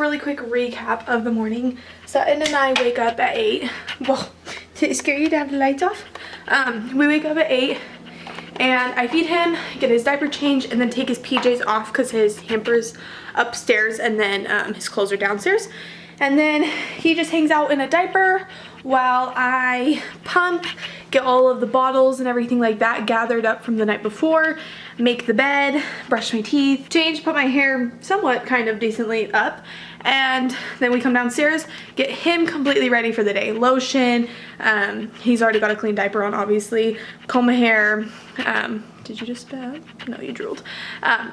really quick recap of the morning. Sutton and I wake up at 8. Well, did it scare you to have the lights off? We wake up at 8 and I feed him, get his diaper changed, and then take his PJs off because his hamper's upstairs and then his clothes are downstairs. And then he just hangs out in a diaper while I pump, get all of the bottles and everything like that gathered up from the night before, make the bed, brush my teeth, change, put my hair somewhat kind of decently up, and then we come downstairs, get him completely ready for the day. Lotion, he's already got a clean diaper on obviously, comb my hair, did you just no, you drooled.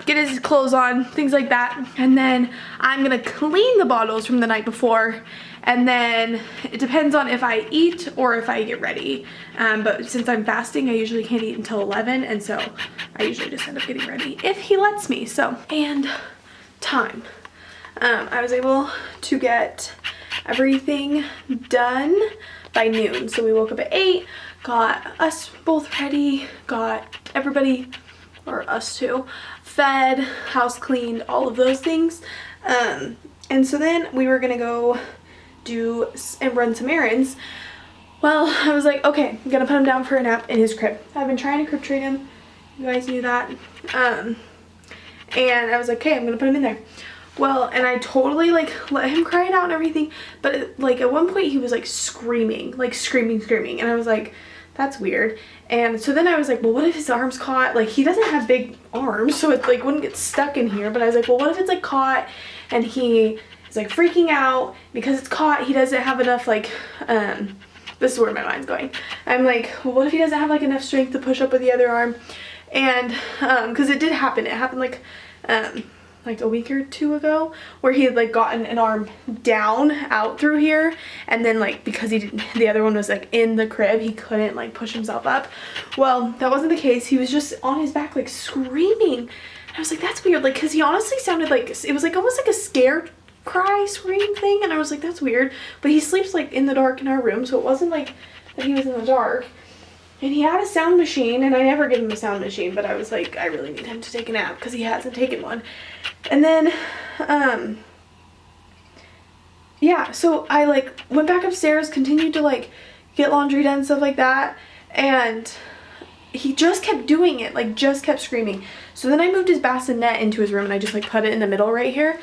Get his clothes on, things like that, and then I'm gonna clean the bottles from the night before, and then it depends on if I eat or if I get ready. But since I'm fasting, I usually can't eat until 11, and so I usually just end up getting ready if he lets me. So, and time. I was able to get everything done by noon. So we woke up at 8, got us both ready, got everybody, or us two, fed, house cleaned, all of those things. And so then we were gonna go do and run some errands. Well, I was like, okay, I'm gonna put him down for a nap in his crib. I've been trying to crib train him. You guys knew that. And I was like, okay, I'm gonna put him in there. Well, and I totally like let him cry it out and everything, but like at one point he was like screaming, and I was like, that's weird. And so then I was like, well, what if his arms caught? Like, he doesn't have big arms, so it like wouldn't get stuck in here. But I was like, well, what if it's like caught and he is like freaking out because it's caught, he doesn't have enough like this is where my mind's going. I'm like, well, what if he doesn't have like enough strength to push up with the other arm? And because it did happen. It happened like a week or two ago, where he had like gotten an arm down out through here, and then like because he didn't, the other one was like in the crib, he couldn't like push himself up. Well, that wasn't the case. He was just on his back like screaming. I was like, that's weird, like, because he honestly sounded like it was like almost like a scared cry scream thing, and I was like, that's weird. But he sleeps like in the dark in our room, so it wasn't like that he was in the dark. And he had a sound machine, and I never give him a sound machine, but I was like, I really need him to take a nap because he hasn't taken one. And then yeah, so I like went back upstairs, continued to like get laundry done, stuff like that, and he just kept doing it, like just kept screaming. So then I moved his bassinet into his room, and I just like put it in the middle right here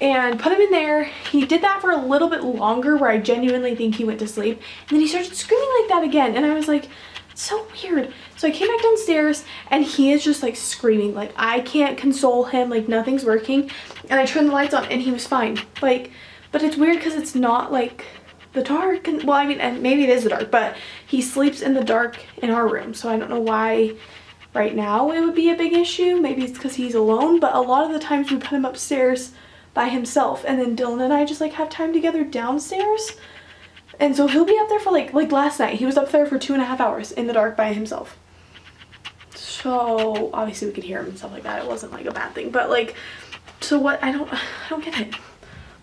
and put him in there. He did that for a little bit longer, where I genuinely think he went to sleep, and then he started screaming like that again, and I was like, so weird. So I came back downstairs, and he is just like screaming, like I can't console him, like nothing's working. And I turned the lights on, and he was fine. Like, but it's weird because it's not like the dark, and well, I mean, and maybe it is the dark, but he sleeps in the dark in our room, so I don't know why right now it would be a big issue. Maybe it's because he's alone, but a lot of the times we put him upstairs by himself, and then Dillon and I just like have time together downstairs. And so he'll be up there for like last night, he was up there for 2.5 hours in the dark by himself. So obviously we could hear him and stuff like that. It wasn't like a bad thing, but like, so what, I don't get it.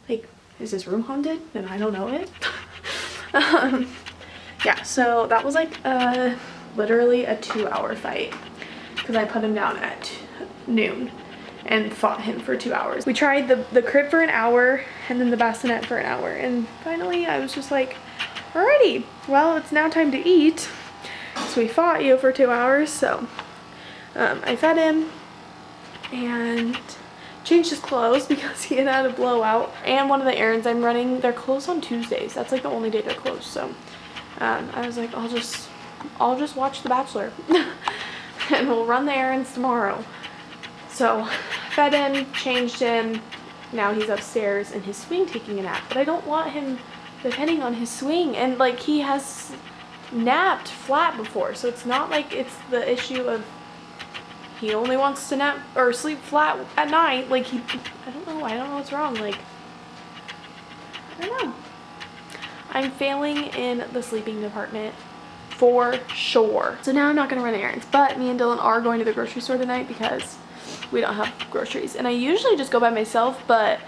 Like, is this room haunted and I don't know it? Yeah, so that was like literally a 2-hour fight, because I put him down at noon and fought him for 2 hours. We tried the crib for an hour, and then the bassinet for an hour, and finally I was just like, alrighty, well, it's now time to eat. So we fought you for 2 hours, so I fed him and changed his clothes because he had a blowout. And one of the errands I'm running, they're closed on Tuesdays. That's like the only day they're closed. So I was like, I'll just watch The Bachelor and we'll run the errands tomorrow. So fed him, changed him. Now he's upstairs in his swing taking a nap, but I don't want him depending on his swing, and like he has napped flat before, so it's not like it's the issue of he only wants to nap or sleep flat at night. Like I don't know what's wrong. Like, I don't know. I'm failing in the sleeping department for sure. So now I'm not gonna run errands, but me and Dillon are going to the grocery store tonight because we don't have groceries, and I usually just go by myself, but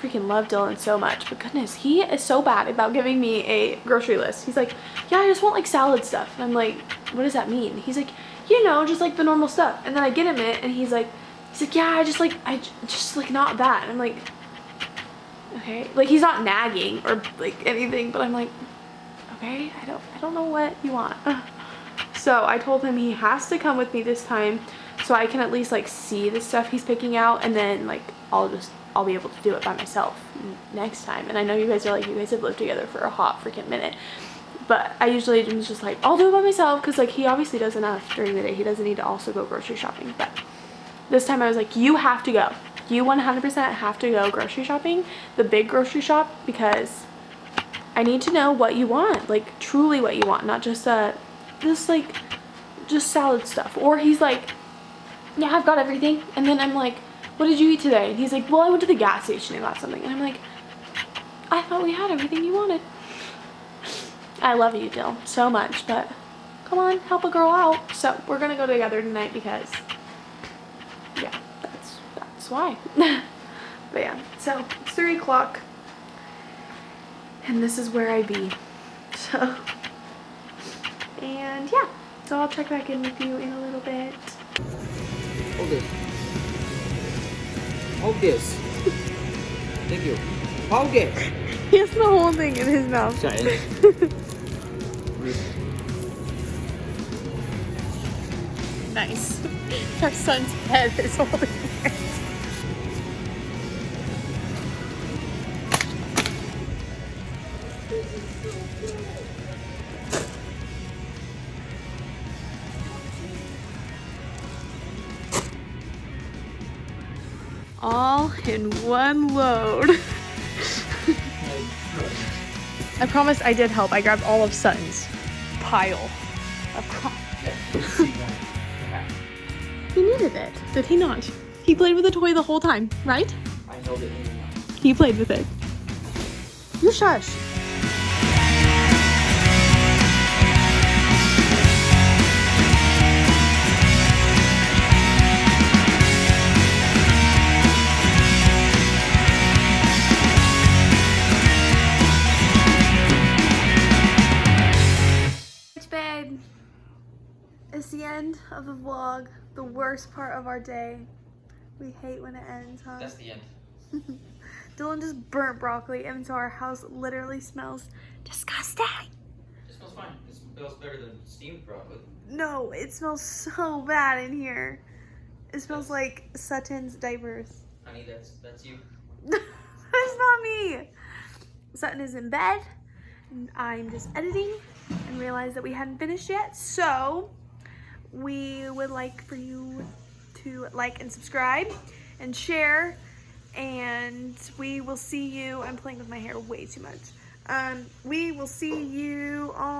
freaking love Dillon so much. But goodness, he is so bad about giving me a grocery list. He's like, yeah, I just want like salad stuff, and I'm like, what does that mean? He's like, you know, just like the normal stuff. And then I get him it, and he's like, yeah, I just like not that. And I'm like, Okay, like he's not nagging or like anything, but I'm like, okay, I don't know what you want. So I told him he has to come with me this time so I can at least like see the stuff he's picking out, and then like I'll be able to do it by myself next time. And I know you guys are like, you guys have lived together for a hot freaking minute, but I usually am just like, I'll do it by myself, because like he obviously does enough during the day. He doesn't need to also go grocery shopping. But this time I was like, you have to go. You 100% have to go grocery shopping, the big grocery shop, because I need to know what you want, like truly what you want, not just just salad stuff. Or he's like, yeah, I've got everything. And then I'm like, what did you eat today? And he's like, well, I went to the gas station and got something. And I'm like, I thought we had everything you wanted. I love you, Dill, so much, but come on, help a girl out. So we're gonna go together tonight because, yeah, that's why. But yeah, so it's 3 o'clock and this is where I be. So, and yeah, so I'll check back in with you in a little bit. Hold this. Hold this. Thank you. Hold this. He has the whole thing in his mouth. Nice. Our son's head is holding it. All in one load. I promise I did help. I grabbed all of Sutton's pile of crap. He needed it, did he not? He played with the toy the whole time, right? I held it in my mouth. He played with it. You shush. Bed. It's the end of the vlog, the worst part of our day. We hate when it ends, huh? That's the end. Dylan just burnt broccoli, and so our house literally smells disgusting. It smells fine. It smells better than steamed broccoli. No, it smells so bad in here. It smells like Sutton's diapers. Honey, that's you. That's not me. Sutton is in bed, and I'm just editing and realized that we hadn't finished yet. So we would like for you to like and subscribe and share, and we will see you. I'm playing with my hair way too much. We will see you on